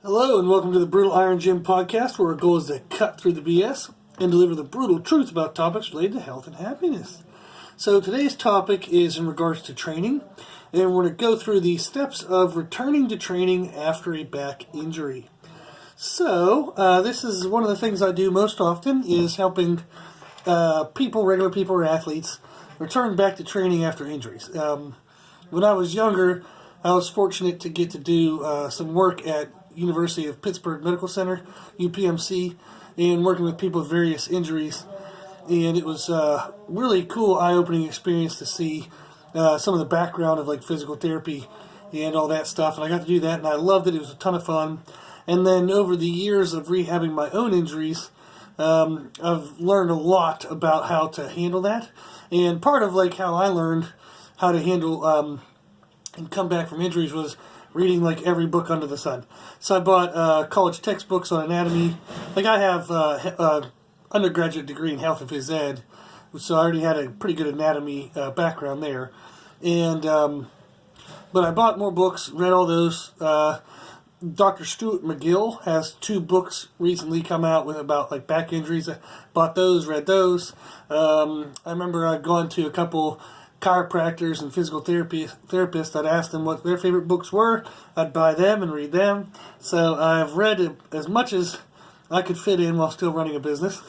Hello and welcome to the Brutal Iron Gym podcast, where our goal is to cut through the BS and deliver the brutal truth about topics related to health and happiness. So today's topic is in regards to training, and we're going to go through the steps of returning to training after a back injury. So this is one of the things I do most often, is helping regular people or athletes, return back to training after injuries. When I was younger, I was fortunate to get to do some work at University of Pittsburgh Medical Center, UPMC, and working with people with various injuries. And it was a really cool, eye-opening experience to see some of the background of like physical therapy and all that stuff. And I got to do that, and I loved it. It was a ton of fun. And then over the years of rehabbing my own injuries, I've learned a lot about how to handle that. And part of like how I learned how to handle and come back from injuries was reading like every book under the sun. So I bought college textbooks on anatomy. Like I have an undergraduate degree in health and phys ed, so I already had a pretty good anatomy background there. And but I bought more books, read all those. Dr. Stuart McGill has 2 books recently come out with about like back injuries. I bought those, read those. I remember I'd gone to a couple chiropractors and physical therapists. I'd ask them what their favorite books were. I'd buy them and read them. So I've read as much as I could fit in while still running a business,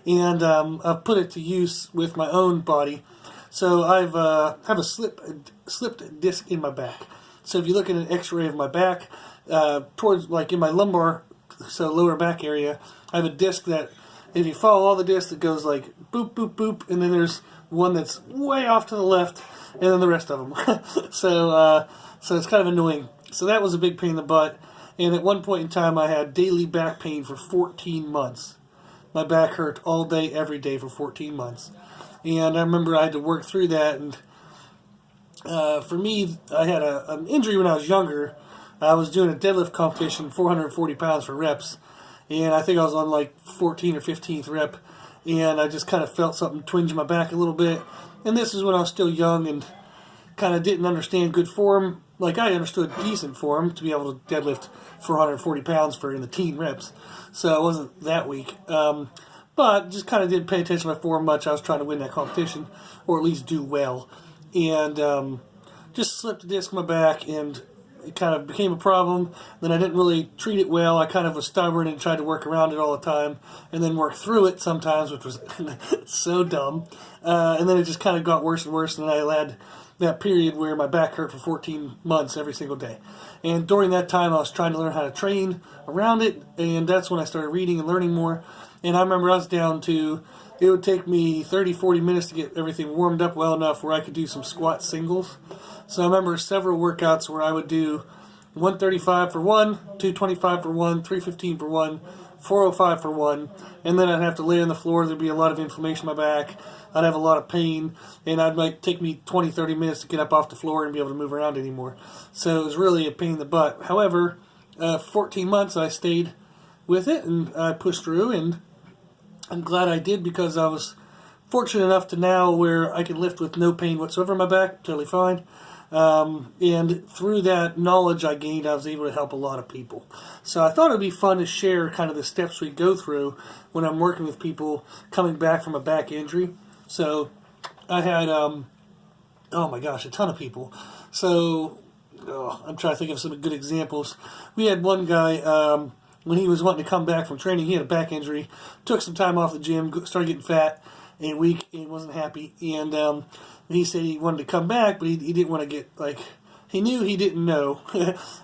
and I've put it to use with my own body. So I've have a slipped disc in my back. So if you look at an X-ray of my back, towards like in my lumbar, so lower back area, I have a disc that if you follow all the discs, it goes like boop, boop, boop, and then there's one that's way off to the left, and then the rest of them. So it's kind of annoying. So that was a big pain in the butt. And at one point in time, I had daily back pain for 14 months. My back hurt all day, every day for 14 months. And I remember I had to work through that. And for me, I had an injury when I was younger. I was doing a deadlift competition, 440 pounds for reps. And I think I was on like 14th or 15th rep. And I just kind of felt something twinge my back a little bit. And this is when I was still young and kind of didn't understand good form. Like I understood decent form to be able to deadlift 440 pounds for in the teen reps. So I wasn't that weak. But just kind of didn't pay attention to my form much. I was trying to win that competition, or at least do well. And just slipped a disc in my back, and it kind of became a problem. Then I didn't really treat it well. I kind of was stubborn and tried to work around it all the time, and then work through it sometimes, which was so dumb. And then it just kind of got worse and worse, and I had that period where my back hurt for 14 months every single day. And during that time, I was trying to learn how to train around it, and that's when I started reading and learning more. And I remember I was down to, it would take me 30, 40 minutes to get everything warmed up well enough where I could do some squat singles. So I remember several workouts where I would do 135 for one, 225 for one, 315 for one, 405 for one, and then I'd have to lay on the floor. There'd be a lot of inflammation in my back. I'd have a lot of pain, and it might take me 20, 30 minutes to get up off the floor and be able to move around anymore. So it was really a pain in the butt. However, 14 months I stayed with it, and I pushed through, and I'm glad I did, because I was fortunate enough to now where I can lift with no pain whatsoever in my back, totally fine. And through that knowledge I gained, I was able to help a lot of people. So I thought it would be fun to share kind of the steps we go through when I'm working with people coming back from a back injury. So I had, oh my gosh, a ton of people. So I'm trying to think of some good examples. We had one guy, when he was wanting to come back from training, he had a back injury, took some time off the gym, started getting fat and weak, and wasn't happy. And he said he wanted to come back, but he didn't want to get, like, he knew he didn't know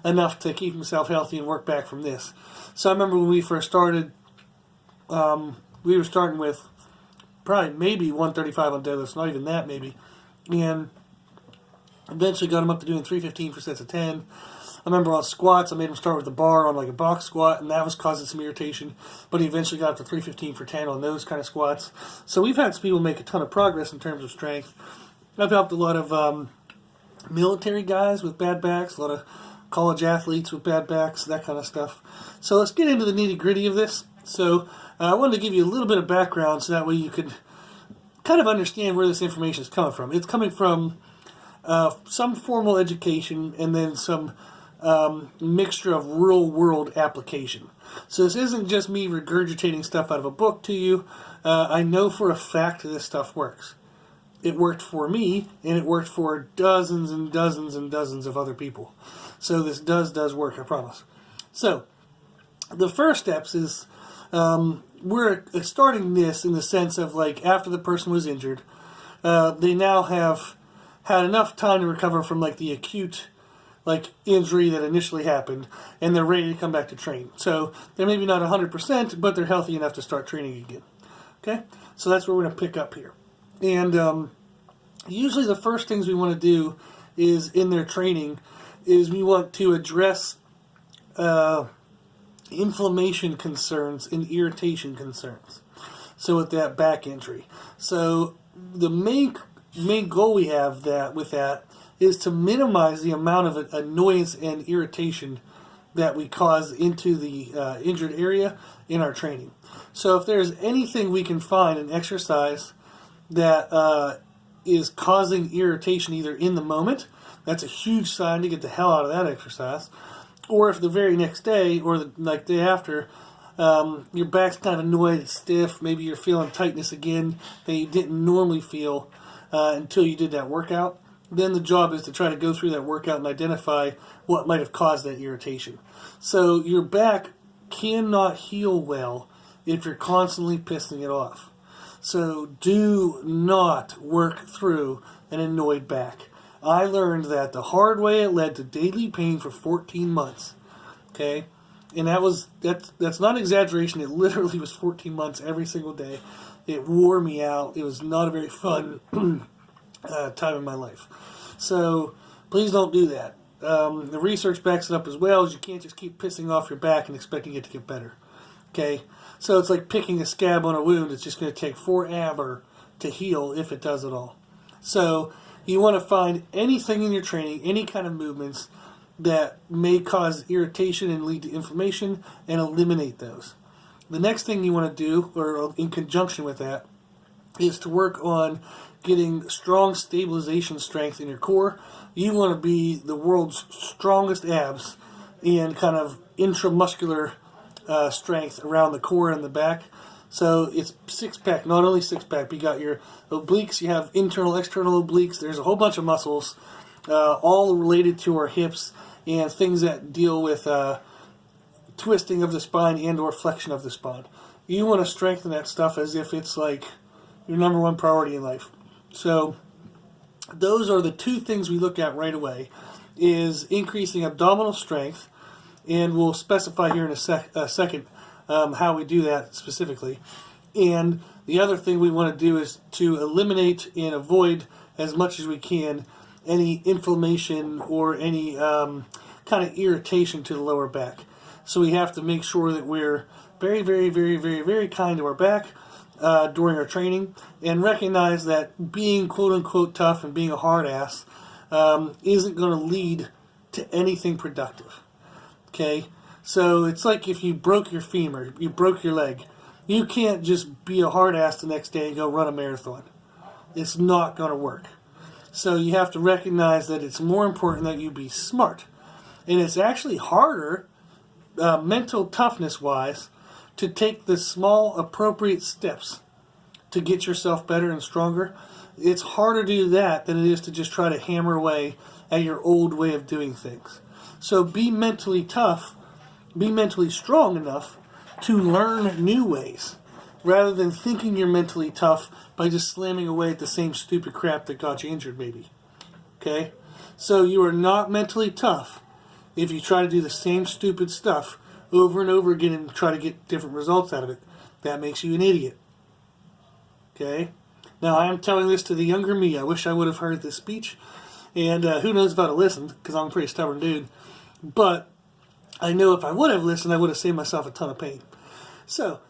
enough to keep himself healthy and work back from this. So I remember when we first started, we were starting with probably maybe 135 on deadlifts, not even that maybe. And eventually got him up to doing 315 for sets of 10. I remember on squats, I made him start with the bar on like a box squat, and that was causing some irritation. But he eventually got up to 315 for 10 on those kind of squats. So we've had people make a ton of progress in terms of strength. I've helped a lot of military guys with bad backs, a lot of college athletes with bad backs, that kind of stuff. So let's get into the nitty-gritty of this. So I wanted to give you a little bit of background so that way you could kind of understand where this information is coming from. It's coming from some formal education and then some mixture of real world application. So this isn't just me regurgitating stuff out of a book to you. I know for a fact this stuff works. It worked for me, and it worked for dozens and dozens and dozens of other people. So this does work, I promise. So the first steps is we're starting this in the sense of like after the person was injured, they now have had enough time to recover from like the acute like injury that initially happened, and they're ready to come back to train. So they're maybe not 100%, but they're healthy enough to start training again. Okay, so that's where we're going to pick up here. And usually the first things we want to do is in their training is we want to address inflammation concerns and irritation concerns. So with that back injury. So the main goal we have with that is to minimize the amount of annoyance and irritation that we cause into the injured area in our training. So if there's anything we can find in exercise that is causing irritation either in the moment, that's a huge sign to get the hell out of that exercise. Or if the very next day or the day after, your back's kind of annoyed, it's stiff, maybe you're feeling tightness again that you didn't normally feel until you did that workout, then the job is to try to go through that workout and identify what might have caused that irritation. So your back cannot heal well if you're constantly pissing it off. So do not work through an annoyed back. I learned that the hard way. It led to daily pain for 14 months. Okay? And that's not an exaggeration. It literally was 14 months every single day. It wore me out. It was not a very fun time in my life. So please don't do that. The research backs it up as well, as you can't just keep pissing off your back and expecting it to get better. Okay? So it's like picking a scab on a wound. It's just going to take forever to heal if it does at all. So you want to find anything in your training, any kind of movements that may cause irritation and lead to inflammation, and eliminate those. The next thing you want to do, or in conjunction with that, is to work on getting strong stabilization strength in your core. You want to be the world's strongest abs and kind of intramuscular strength around the core and the back. So it's six-pack, not only six-pack, but you got your obliques, you have internal, external obliques, there's a whole bunch of muscles, all related to our hips, and things that deal with twisting of the spine and or flexion of the spine. You want to strengthen that stuff as if it's like your number one priority in life. So those are the two things we look at right away, is increasing abdominal strength, and we'll specify here in a second how we do that specifically. And the other thing we want to do is to eliminate and avoid as much as we can any inflammation or any kind of irritation to the lower back. So we have to make sure that we're very, very, very, very, very kind to our back during our training, and recognize that being quote-unquote tough and being a hard ass isn't going to lead to anything productive. Okay? So it's like if you broke your femur, you broke your leg, you can't just be a hard ass the next day and go run a marathon. It's not going to work. So you have to recognize that it's more important that you be smart. And it's actually harder, mental toughness-wise, to take the small, appropriate steps to get yourself better and stronger. It's harder to do that than it is to just try to hammer away at your old way of doing things. So be mentally tough, be mentally strong enough to learn new ways, rather than thinking you're mentally tough by just slamming away at the same stupid crap that got you injured, maybe. Okay? So you are not mentally tough if you try to do the same stupid stuff over and over again and try to get different results out of it. That makes you an idiot. Okay? Now, I am telling this to the younger me. I wish I would have heard this speech. And who knows if I'd have listened, because I'm a pretty stubborn dude. But I know if I would have listened, I would have saved myself a ton of pain. So,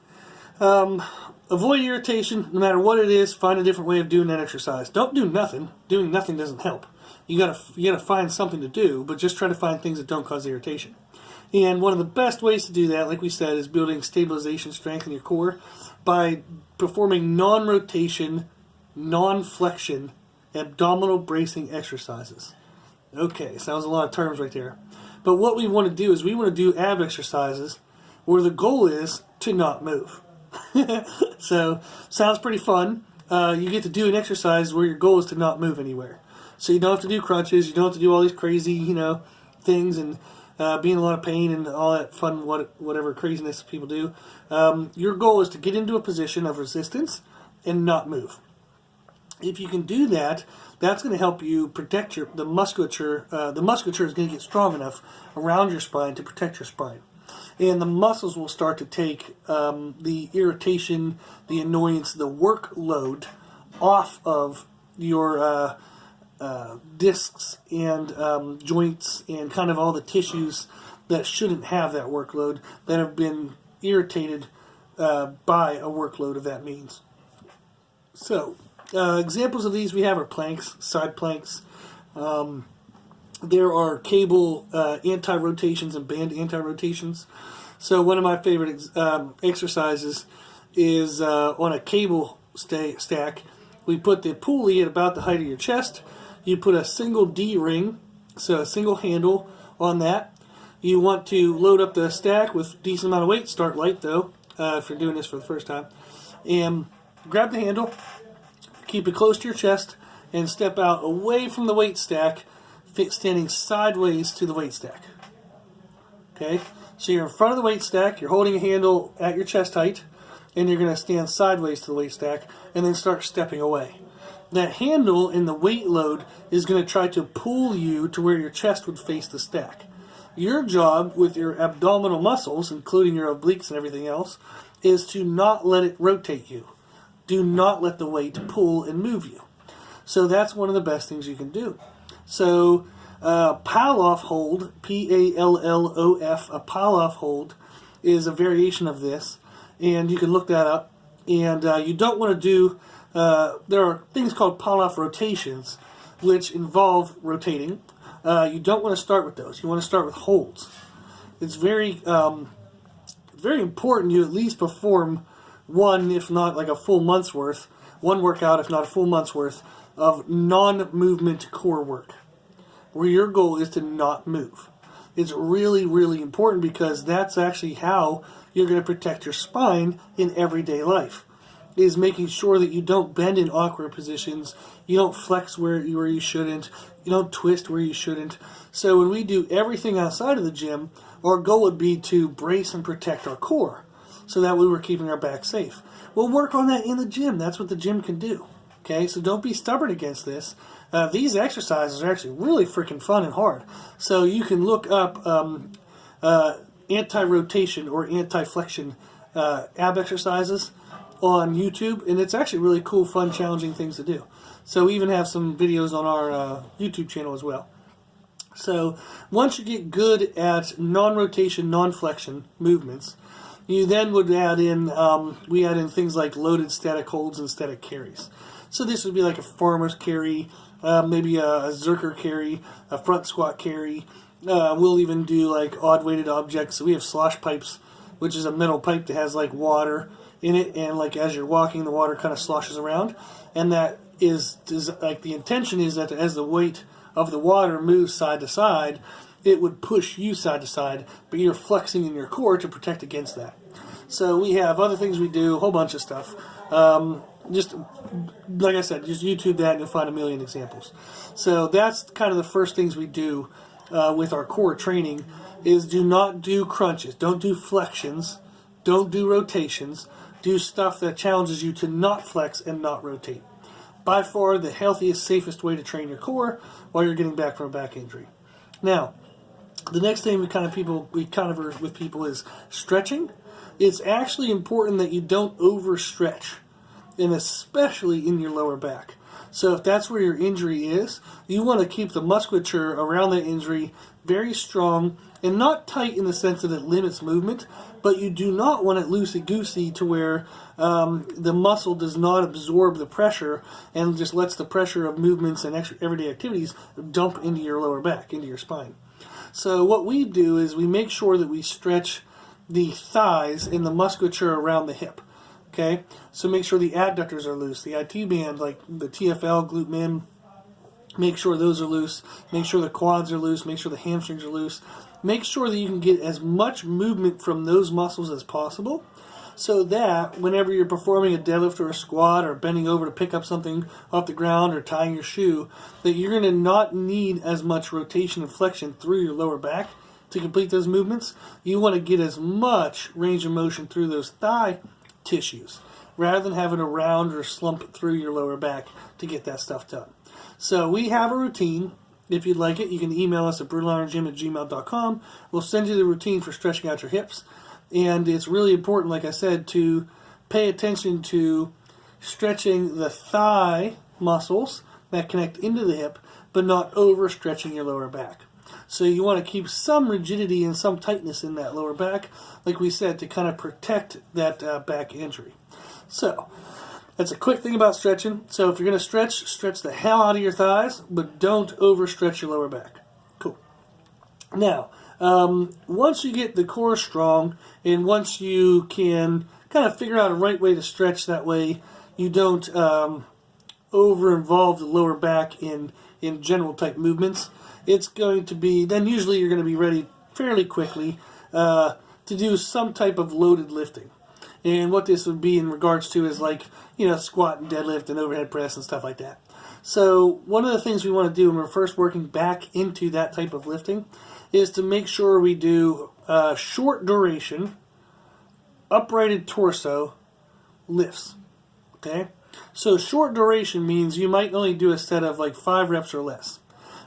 avoid irritation, no matter what it is. Find a different way of doing that exercise. Don't do nothing. Doing nothing doesn't help. You gotta find something to do, but just try to find things that don't cause irritation. And one of the best ways to do that, like we said, is building stabilization strength in your core by performing non-rotation, non-flexion, abdominal bracing exercises. Okay, so that was a lot of terms right there. But what we want to do is we want to do ab exercises where the goal is to not move. So, sounds pretty fun. You get to do an exercise where your goal is to not move anywhere. So you don't have to do crunches, you don't have to do all these crazy, things and be in a lot of pain and all that fun, whatever craziness people do. Your goal is to get into a position of resistance and not move. If you can do that, that's going to help you protect the musculature. The musculature is going to get strong enough around your spine to protect your spine. And the muscles will start to take the irritation, the annoyance, the workload off of your discs and joints and kind of all the tissues that shouldn't have that workload, that have been irritated by a workload of that means. So, examples of these we have are planks, side planks. There are cable anti-rotations and band anti-rotations. So one of my favorite exercises is on a cable stack. We put the pulley at about the height of your chest. You put a single D ring, so a single handle on that. You want to load up the stack with a decent amount of weight. Start light though, if you're doing this for the first time. And grab the handle, keep it close to your chest, and step out away from the weight stack, standing sideways to the weight stack. Okay, so you're in front of the weight stack, you're holding a handle at your chest height, and you're going to stand sideways to the weight stack, and then start stepping away. That handle and the weight load is going to try to pull you to where your chest would face the stack. Your job with your abdominal muscles, including your obliques and everything else, is to not let it rotate you. Do not let the weight pull and move you. So that's one of the best things you can do. So Pallof hold, P-A-L-L-O-F, a Pallof hold is a variation of this, and you can look that up. And you don't want to do, there are things called Pallof rotations, which involve rotating. You don't want to start with those. You want to start with holds. It's very important you at least perform one, if not like a full month's worth, one workout, if not a full month's worth, of non-movement core work, where your goal is to not move. It's really, really important because that's actually how you're going to protect your spine in everyday life, is making sure that you don't bend in awkward positions, you don't flex where you shouldn't, you don't twist where you shouldn't. So when we do everything outside of the gym, our goal would be to brace and protect our core, so that way we're keeping our back safe. We'll work on that in the gym. That's what the gym can do. Okay, so don't be stubborn against this. These exercises are actually really freaking fun and hard. So you can look up anti-rotation or anti-flexion ab exercises on YouTube, and it's actually really cool, fun, challenging things to do. So we even have some videos on our YouTube channel as well. So once you get good at non-rotation, non-flexion movements, you then would add in, we add in things like loaded static holds and static carries. So this would be like a farmer's carry, maybe a zerker carry, a front squat carry. We'll even do like odd weighted objects. So we have slosh pipes, which is a metal pipe that has like water in it, and like as you're walking, the water kind of sloshes around. And that is like the intention is that as the weight of the water moves side to side, it would push you side to side, but you're flexing in your core to protect against that. So we have other things we do, a whole bunch of stuff. Just like I said, just YouTube that and you'll find a million examples. So that's kind of the first things we do with our core training is do not do crunches, don't do flexions, don't do rotations, do stuff that challenges you to not flex and not rotate. By far the healthiest, safest way to train your core while you're getting back from a back injury. Now, the next thing we cover with people is stretching. It's actually important that you don't overstretch, and especially in your lower back. So if that's where your injury is, you want to keep the musculature around that injury very strong and not tight in the sense that it limits movement, but you do not want it loosey-goosey to where the muscle does not absorb the pressure and just lets the pressure of movements and everyday activities dump into your lower back, into your spine. So what we do is we make sure that we stretch the thighs and the musculature around the hip. Okay, so make sure the adductors are loose, the IT band, like the TFL, glute min, make sure those are loose, make sure the quads are loose, make sure the hamstrings are loose, make sure that you can get as much movement from those muscles as possible, so that whenever you're performing a deadlift or a squat or bending over to pick up something off the ground or tying your shoe, that you're going to not need as much rotation and flexion through your lower back to complete those movements. You want to get as much range of motion through those thigh tissues rather than having to round or slump through your lower back to get that stuff done. So we have a routine. If you'd like it, you can email us at brutaliron@gmail.com. We'll send you the routine for stretching out your hips. And it's really important, like I said, to pay attention to stretching the thigh muscles that connect into the hip, but not overstretching your lower back. So you want to keep some rigidity and some tightness in that lower back, like we said, to kind of protect that back injury. So that's a quick thing about stretching. So if you're going to stretch the hell out of your thighs, but don't overstretch your lower back. Cool. Now, once you get the core strong, and once you can kind of figure out a right way to stretch, that way you don't over-involve the lower back in general type movements, it's going to be, then usually you're going to be ready fairly quickly to do some type of loaded lifting. And what this would be in regards to is like, squat and deadlift and overhead press and stuff like that. So one of the things we want to do when we're first working back into that type of lifting is to make sure we do short duration, uprighted torso lifts. Okay? So short duration means you might only do a set of like 5 reps or less.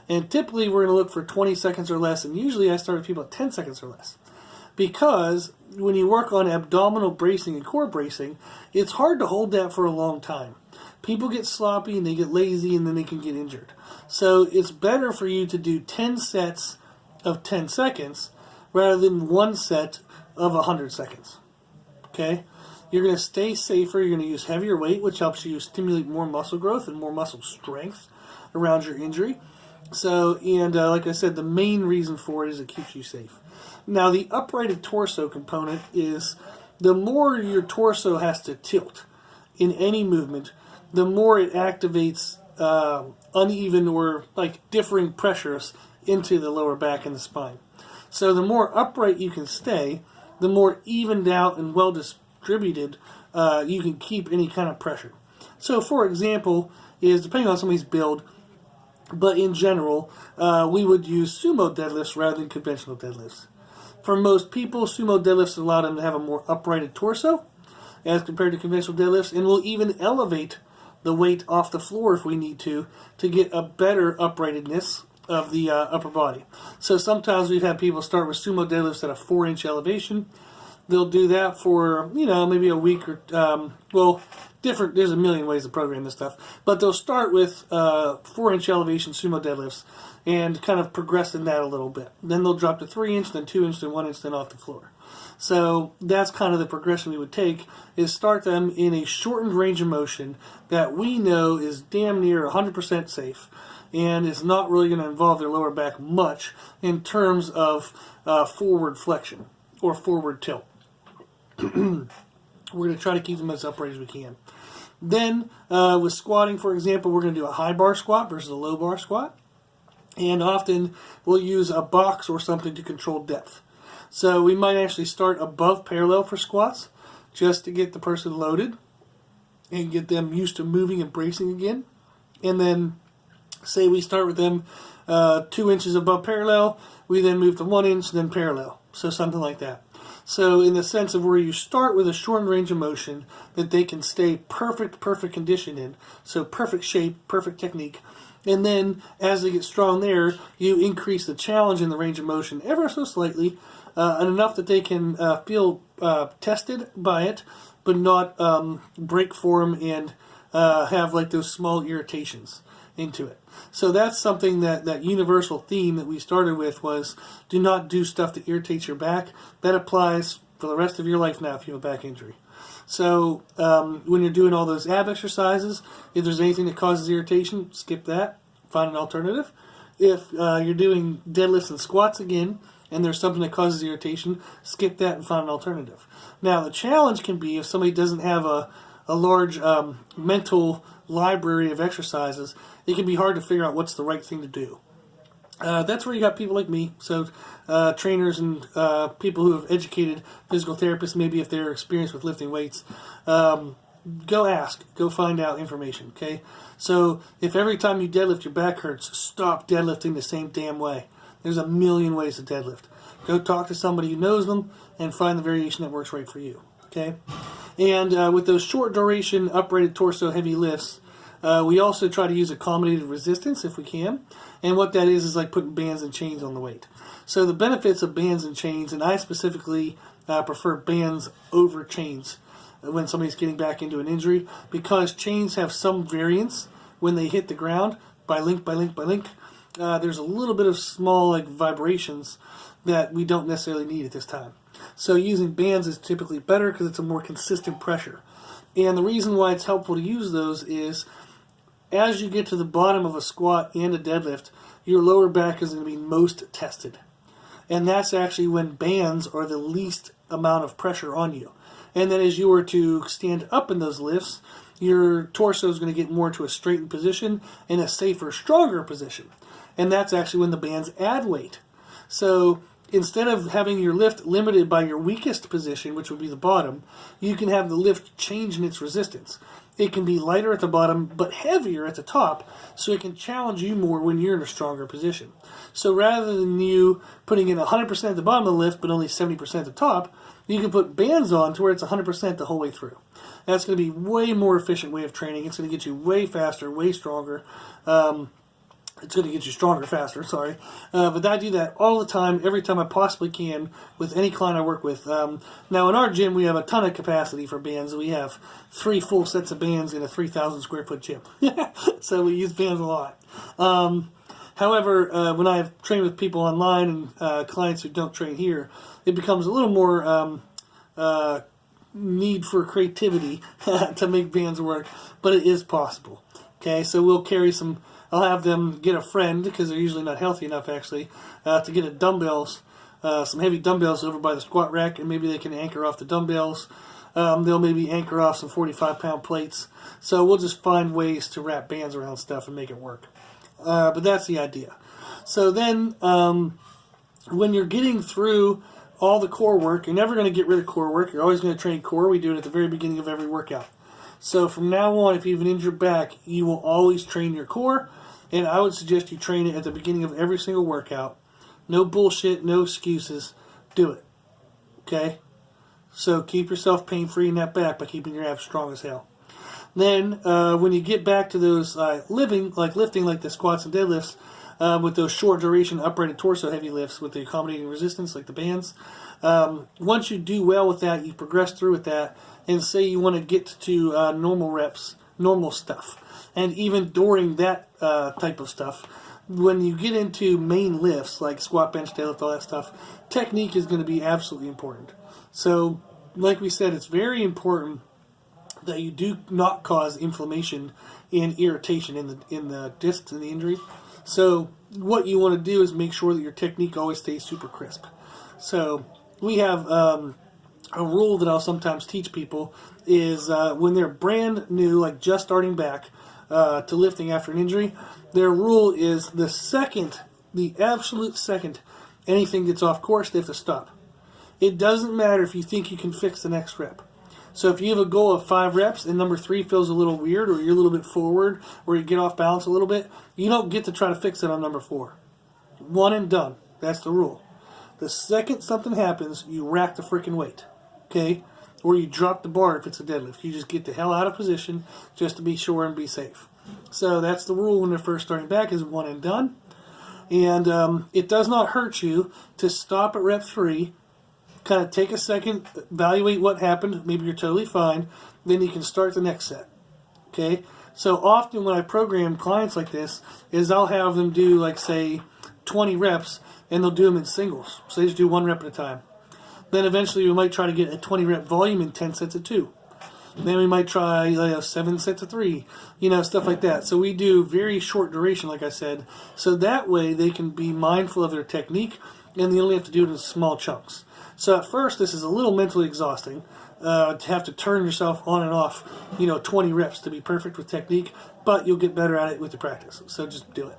And typically we're going to look for 20 seconds or less, and usually I start with people at 10 seconds or less. Because when you work on abdominal bracing and core bracing, it's hard to hold that for a long time. People get sloppy and they get lazy and then they can get injured. So it's better for you to do 10 sets of 10 seconds rather than one set of 100 seconds. Okay? You're going to stay safer. You're going to use heavier weight, which helps you stimulate more muscle growth and more muscle strength around your injury. So, and like I said, the main reason for it is it keeps you safe. Now, the uprighted torso component is the more your torso has to tilt in any movement, the more it activates uneven or like differing pressures into the lower back and the spine. So the more upright you can stay, the more evened out and well distributed you can keep any kind of pressure. So for example, is depending on somebody's build, but in general, we would use sumo deadlifts rather than conventional deadlifts. For most people, sumo deadlifts allow them to have a more uprighted torso as compared to conventional deadlifts, and we'll even elevate the weight off the floor if we need to get a better uprightedness of the upper body. So sometimes we've had people start with sumo deadlifts at a 4-inch elevation. They'll do that for, maybe a week or, different. There's a million ways to program this stuff. But they'll start with 4-inch elevation sumo deadlifts and kind of progress in that a little bit. Then they'll drop to 3-inch, then 2-inch, then 1-inch, then off the floor. So that's kind of the progression we would take, is start them in a shortened range of motion that we know is damn near 100% safe and is not really going to involve their lower back much in terms of forward flexion or forward tilt. We're going to try to keep them as upright as we can. Then with squatting, for example, we're going to do a high bar squat versus a low bar squat. And often we'll use a box or something to control depth. So we might actually start above parallel for squats just to get the person loaded and get them used to moving and bracing again. And then say we start with them 2 inches above parallel, we then move to 1 inch, then parallel. So something like that. So in the sense of where you start with a shortened range of motion that they can stay perfect condition in. So perfect shape, perfect technique. And then as they get strong there, you increase the challenge in the range of motion ever so slightly, and enough that they can feel tested by it, but not break form and have like those small irritations into it. So that's something that universal theme that we started with was do not do stuff that irritates your back. That applies for the rest of your life now if you have a back injury. So when you're doing all those ab exercises, if there's anything that causes irritation, skip that. Find an alternative. If you're doing deadlifts and squats again, and there's something that causes irritation, skip that and find an alternative. Now, the challenge can be if somebody doesn't have a large mental library of exercises, it can be hard to figure out what's the right thing to do. That's where you got people like me, so trainers and people who have educated physical therapists, maybe if they're experienced with lifting weights. Go ask, go find out information, okay? So if every time you deadlift your back hurts, stop deadlifting the same damn way. There's a million ways to deadlift. Go talk to somebody who knows them and find the variation that works right for you, okay? And with those short duration uprated torso heavy lifts, we also try to use accommodated resistance if we can. And what that is like putting bands and chains on the weight. So the benefits of bands and chains, and I specifically prefer bands over chains when somebody's getting back into an injury, because chains have some variance when they hit the ground by link by link by link. There's a little bit of small like vibrations that we don't necessarily need at this time. So using bands is typically better because it's a more consistent pressure. And the reason why it's helpful to use those is as you get to the bottom of a squat and a deadlift, your lower back is going to be most tested. And that's actually when bands are the least amount of pressure on you. And then as you were to stand up in those lifts, your torso is going to get more to a straightened position and a safer, stronger position. And that's actually when the bands add weight. So instead of having your lift limited by your weakest position, which would be the bottom, you can have the lift change in its resistance. It can be lighter at the bottom, but heavier at the top, so it can challenge you more when you're in a stronger position. So rather than you putting in 100% at the bottom of the lift, but only 70% at the top, you can put bands on to where it's 100% the whole way through. That's going to be way more efficient way of training. It's going to get you way faster, way stronger. It's going to get you stronger faster, sorry. But I do that all the time, every time I possibly can, with any client I work with. Now, in our gym, we have a ton of capacity for bands. We have 3 full sets of bands in a 3,000 square foot gym. So we use bands a lot. However, when I've trained with people online and clients who don't train here, it becomes a little more need for creativity to make bands work, but it is possible. Okay, so we'll carry some... I'll have them get a friend, because they're usually not healthy enough actually, to get a dumbbells, some heavy dumbbells over by the squat rack, and maybe they can anchor off the dumbbells. They'll maybe anchor off some 45-pound plates. So we'll just find ways to wrap bands around stuff and make it work. But that's the idea. So then when you're getting through all the core work, you're never going to get rid of core work. You're always going to train core. We do it at the very beginning of every workout. So from now on, if you have an injured back, you will always train your core. And I would suggest you train it at the beginning of every single workout. No bullshit, no excuses. Do it. Okay? So keep yourself pain-free in that back by keeping your abs strong as hell. Then when you get back to those lifting like the squats and deadlifts, with those short duration uprated torso heavy lifts with the accommodating resistance like the bands, once you do well with that, you progress through with that, and say you want to get to normal reps, normal stuff. And even during that type of stuff, when you get into main lifts like squat, bench, deadlift, all that stuff, technique is going to be absolutely important. So, like we said, it's very important that you do not cause inflammation and irritation in the discs and the injury. So, what you want to do is make sure that your technique always stays super crisp. So, we have a rule that I'll sometimes teach people is when they're brand new, like just starting back to lifting after an injury, their rule is the absolute second anything gets off course, they have to stop. It doesn't matter if you think you can fix the next rep. So if you have a goal of 5 reps and number 3 feels a little weird, or you're a little bit forward, or you get off balance a little bit, you don't get to try to fix it on number 4. 1 and done. That's the rule. The second something happens, you rack the freaking weight. Okay? Or you drop the bar if it's a deadlift. You just get the hell out of position just to be sure and be safe. So that's the rule when they're first starting back, is 1 and done. And it does not hurt you to stop at rep 3, kind of take a second, evaluate what happened, maybe you're totally fine, then you can start the next set. Okay? So often when I program clients like this, is I'll have them do, like, say, 20 reps, and they'll do them in singles. So they just do 1 rep at a time. Then eventually we might try to get a 20 rep volume in 10 sets of 2. Then we might try 7 sets of 3, stuff like that. So we do very short duration, like I said, so that way they can be mindful of their technique, and they only have to do it in small chunks. So at first this is a little mentally exhausting to have to turn yourself on and off, 20 reps to be perfect with technique, but you'll get better at it with the practice. So just do it.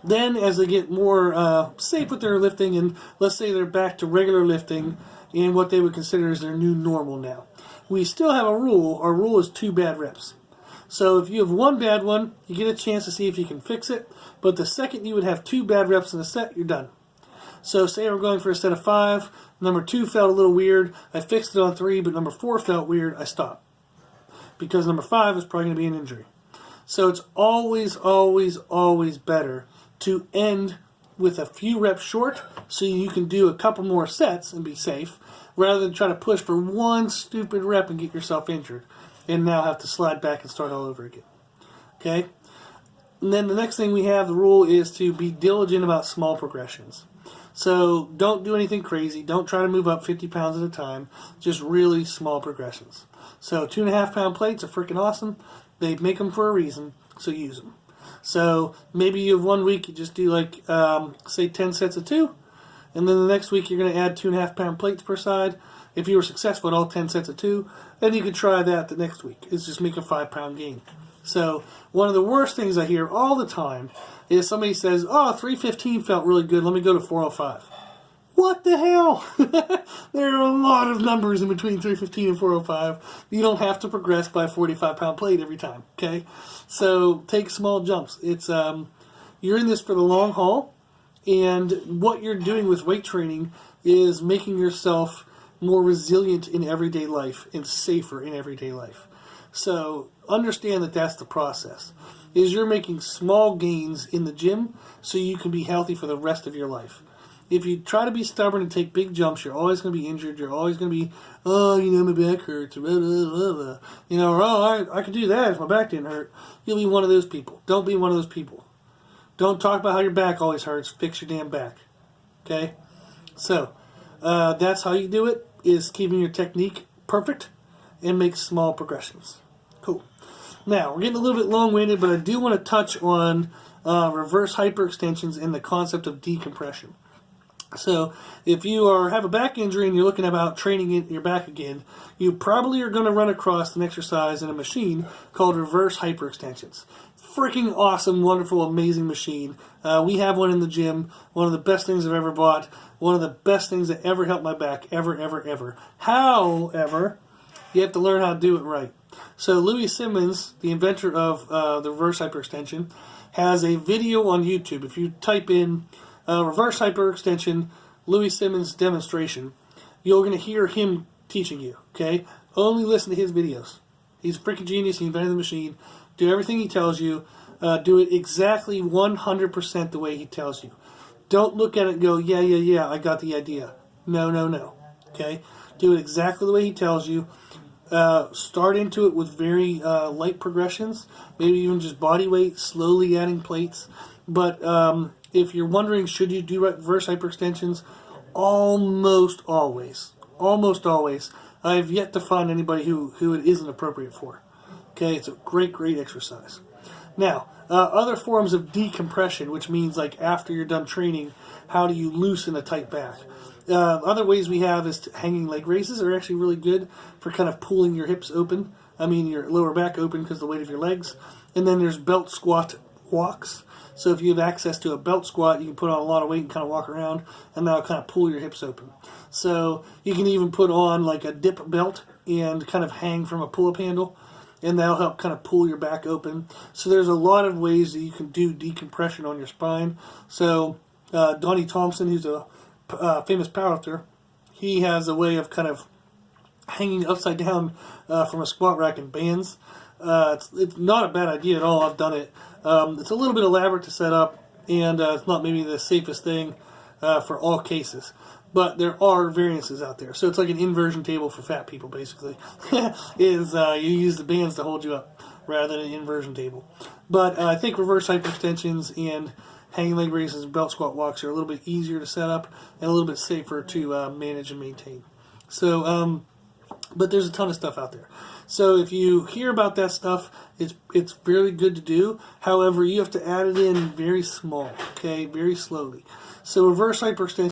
Then as they get more safe with their lifting, and let's say they're back to regular lifting and what they would consider as their new normal now, we still have a rule. Our rule is 2 bad reps. So if you have 1 bad one, you get a chance to see if you can fix it. But the second you would have 2 bad reps in a set, you're done. So say we're going for a set of 5. Number 2 felt a little weird. I fixed it on 3, but number 4 felt weird. I stopped. Because number 5 is probably going to be an injury. So it's always, always, always better to end with a few reps short so you can do a couple more sets and be safe, rather than try to push for 1 stupid rep and get yourself injured and now have to slide back and start all over again. Okay? And then the next thing we have, the rule is to be diligent about small progressions. So don't do anything crazy. Don't try to move up 50 pounds at a time. Just really small progressions. So 2.5 pound plates are freaking awesome. They make them for a reason, so use them. So maybe you have 1 week, you just do like, say 10 sets of 2. And then the next week you're going to add 2.5 pound plates per side. If you were successful at all 10 sets of 2, then you could try that the next week. It's just make a 5 pound gain. So one of the worst things I hear all the time is somebody says, oh, 315 felt really good, let me go to 405. What the hell? There are a lot of numbers in between 315 and 405. You don't have to progress by a 45 pound plate every time, okay? So take small jumps. It's you're in this for the long haul, and what you're doing with weight training is making yourself more resilient in everyday life and safer in everyday life. So understand that that's the process. Is you're making small gains in the gym so you can be healthy for the rest of your life. If you try to be stubborn and take big jumps, you're always going to be injured. You're always going to be, oh, my back hurts, or blah, blah, blah, blah. Or oh, I could do that if my back didn't hurt. You'll be one of those people. Don't be one of those people. Don't talk about how your back always hurts. Fix your damn back. Okay? So, that's how you do it, is keeping your technique perfect and make small progressions. Cool. Now, we're getting a little bit long-winded, but I do want to touch on reverse hyperextensions and the concept of decompression. So, if you have a back injury and you're looking about training your back again, you probably are going to run across an exercise in a machine called reverse hyperextensions. Freaking awesome, wonderful, amazing machine. We have one in the gym. One of the best things I've ever bought. One of the best things that ever helped my back, ever, ever, ever. However, you have to learn how to do it right. So Louis Simmons, the inventor of the reverse hyperextension, has a video on YouTube. If you type in reverse hyperextension, Louis Simmons demonstration, you're going to hear him teaching you, okay? Only listen to his videos. He's a freaking genius. He invented the machine. Do everything he tells you. Do it exactly 100% the way he tells you. Don't look at it and go, yeah, I got the idea. No. Okay? Do it exactly the way he tells you. Start into it with very light progressions. Maybe even just body weight, slowly adding plates. But if you're wondering, should you do reverse hyperextensions? Almost always. I've yet to find anybody who it isn't appropriate for. Okay, it's a great exercise. Now, other forms of decompression, which means like after you're done training, how do you loosen a tight back? Other ways we have is hanging leg raises are actually really good for kind of pulling your hips open. Your lower back open because of the weight of your legs. And then there's belt squat walks. So if you have access to a belt squat, you can put on a lot of weight and kind of walk around, and that'll kind of pull your hips open. So you can even put on like a dip belt and kind of hang from a pull-up handle, and that'll help kind of pull your back open. So there's a lot of ways that you can do decompression on your spine. So Donnie Thompson, who's a famous powerlifter, he has a way of kind of hanging upside down from a squat rack in bands. It's not a bad idea at all. I've done it. It's a little bit elaborate to set up, and it's not maybe the safest thing for all cases. But there are variances out there. So it's like an inversion table for fat people, basically. You use the bands to hold you up rather than an inversion table. But I think reverse hyperextensions and hanging leg raises and belt squat walks are a little bit easier to set up and a little bit safer to manage and maintain. So, but there's a ton of stuff out there. So if you hear about that stuff, it's really good to do. However, you have to add it in very small, okay, very slowly. So reverse hyperextension